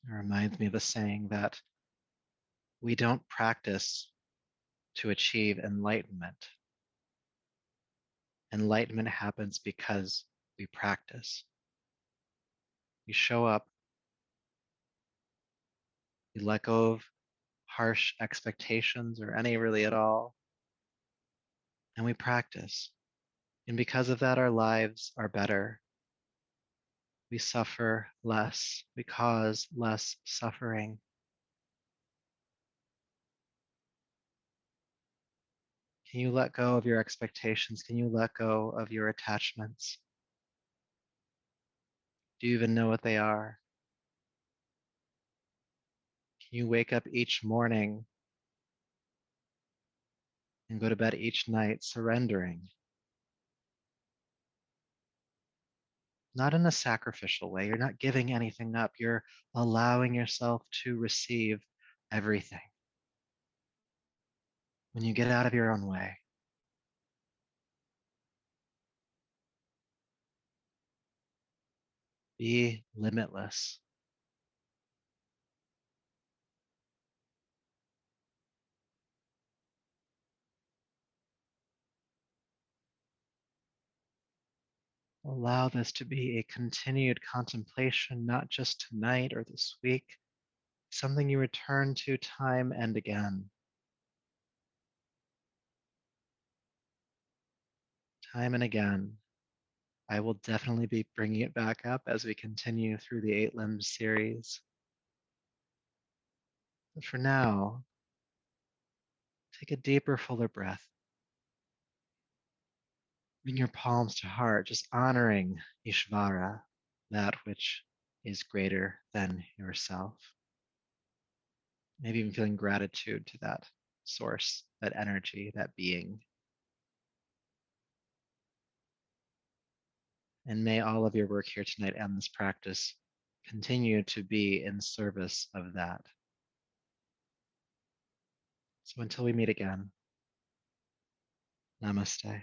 It reminds me of a saying that we don't practice to achieve enlightenment. Enlightenment happens because we practice. We show up, we let go of harsh expectations or any really at all, and we practice. And because of that, our lives are better. We suffer less. We cause less suffering. Can you let go of your expectations? Can you let go of your attachments? Do you even know what they are? Can you wake up each morning and go to bed each night surrendering? Not in a sacrificial way. You're not giving anything up. You're allowing yourself to receive everything. When you get out of your own way, be limitless. Allow this to be a continued contemplation, not just tonight or this week, something you return to time and again. Time and again. I will definitely be bringing it back up as we continue through the 8 limbs series. But for now, take a deeper, fuller breath. Bring your palms to heart, just honoring Ishvara, that which is greater than yourself. Maybe even feeling gratitude to that source, that energy, that being. And may all of your work here tonight and this practice continue to be in service of that. So until we meet again, namaste.